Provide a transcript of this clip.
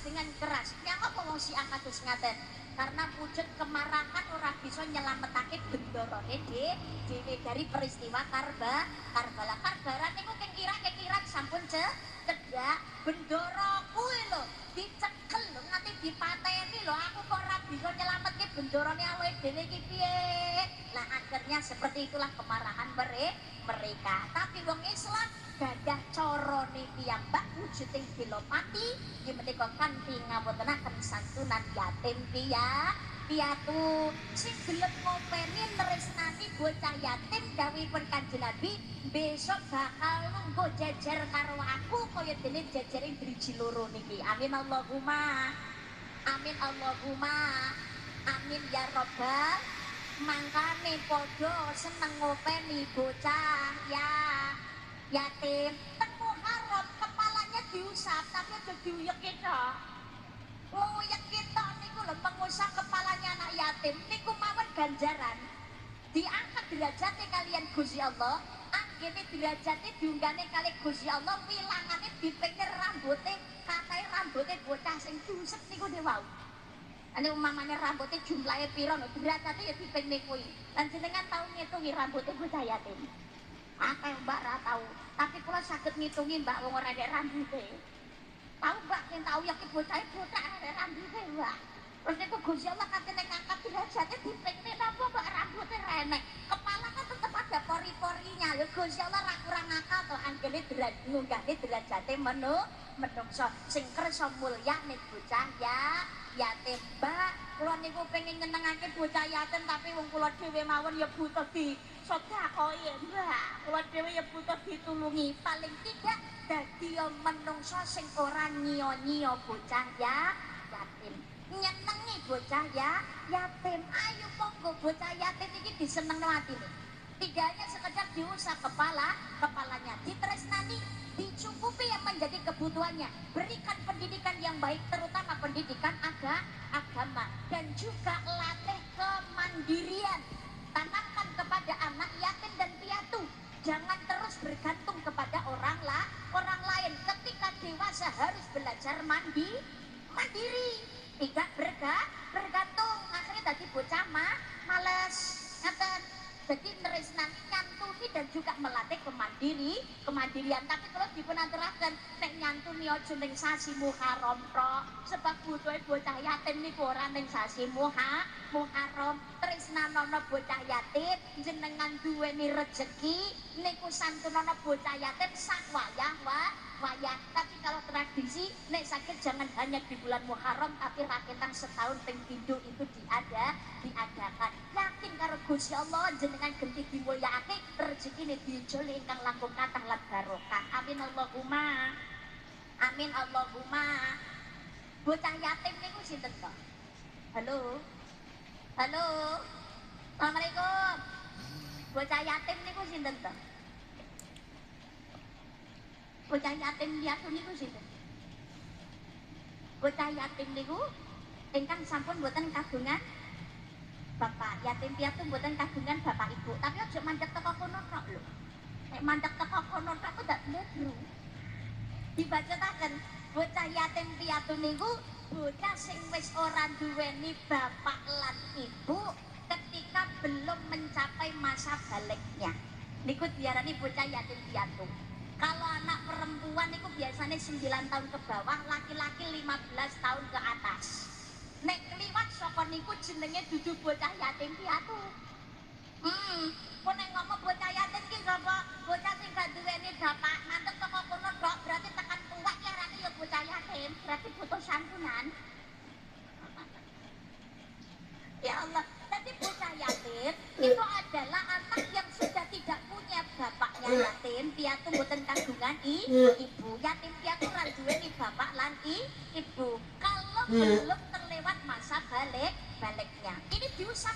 dengan keras. Nyapa wong si kados ngaten? Karena wujud kemarahan ora bisa nyelametake bendorone dhewe dari peristiwa Karbala. Karbala niku keng kira sampun cedak bendoro kuwi lho dicekel lho nganti dipateni lho, aku kok ora bisa nyelametke bendorone awake dhewe iki piye. Nah akhirnya seperti itulah kemarahan mereka. Tapi wong Islam gadah carane piyambak wujuding bela pati inggih menika kanthi ngawontenaken santunan yatim piatu sing gelem ngopeni nresnani bocah yatim dawuhipun Kanjeng Nabi besok bakal lungguh jejer karo aku kaya dene jejere driji loro niki. Amin Allahumma amin Allahumma amin ya robbal. Mangkane padha seneng ngopeni bocah yatim. Teng Muharram kepalanya diusap tapi aja diuyek tok. Nguyek tok niku lho mengusap kepalanya anak yatim niku mawon ganjaran. Diangkat derajate kalian Gusti Allah, anggene derajate diunggane kali Gusti Allah, wilangane dipikir rambute, katae rambute bocah sing diusap niku wau. Ane umpamane rambutnya jumlahnya piro lho, derajate ya dipikne kuwi. Lan jenengan tau ngitungi rambutnya bocah yatim? Akeh Mbak ra tau, tapi kula saged ngitungi Mbak wong ora ndek rambute. Tau Mbak yen tau ya ki bocah ora ndek rambute Mbak. Terus niku Gusti Allah katene ngangkat derajate dipikne napa Mbak rambute renek. Kepala kan tetep ada pori-porinya. Ya Gusti Allah ra kurang akal to anggene ngunggahne derajate menungso sing kersa mulyane bocah yatim. Mbak, kula niku pengen nyenengake bocah yatim tapi wong kula dhewe mawon ya butuh disedekoi Mbak. Kula dhewe ya butuh ditulungi. Paling tidak dadi menungso sing ora nyia-nyia bocah yatim. Nyenengi bocah yatim. Ayo monggo bocah yatim iki disenengno atine. Tidak hanya sekedar diusap kepalanya, ditresnani, dicukupi yang menjadi kebutuhannya, berikan pendidikan yang baik terutama pendidikan agama dan juga latih kemandirian. Tanamkan kepada anak yatim dan piatu, jangan terus bergantung kepada orang lain. Ketika dewasa harus belajar mandiri, tidak bergantung. Akhirnya tadi bocah males ngaten. Jadi nresnani nyantuni dan juga melatih kemandirian. Tapi kalau dipun aturaken nek nyantuni aja ning sasi Muharram tok, sebab butuhe bocah yatim niku ora ning sasi Muharram. Tresnanono bocah yatim, jenengan duweni rejeki niku santunana bocah yatim sak wayah. Tapi kalau tradisi nek sakit jangan hanya di bulan Muharram tapi raketan setahun ping pindho itu diadakan. Yakin karo Gusti Allah jenengan genti dimulyakake rezekine dijoli ingkang langkung kathah lan barokah. Amin Allahumma amin Allahumma. Bocah yatim niku sinten to? Halo Assalamualaikum. Bocah yatim niku sinten to? Bocah yatim piatu niku sinten? Bocah yatim niku ingkang sampun mboten kagungan bapak. Yatim piatu mboten kagungan bapak ibu, tapi aja mandek teko kono tok lho. Nek mandek teko kono tok kok dak mlebu. Dibacetaken bocah yatim piatu niku bocah sing wis ora duweni bapak lan ibu ketika belum mencapai masa baliknya. Niku diarani bocah yatim piatu. Kalau anak perempuan itu biasanya 9 tahun ke bawah, laki-laki 15 tahun ke atas. Nek kliwat saka niku jenenge dudu bocah yatim piatu. Kok nek ngomong bocah yatim ki sapa? Bocah sing gak duweni bapak, mandeg teko kono tok, berarti tekan tuwek ya rene ya bocah yatim, berarti butuh santunan. Ya Allah, jadi bocah yatim itu adalah anak yang sudah tidak punya bapaknya yatim piatu mboten kagungan ibu. Yatim piatu ora duweni bapak lan ibu. Kalau belum terlewat masa baliknya. Ini diusap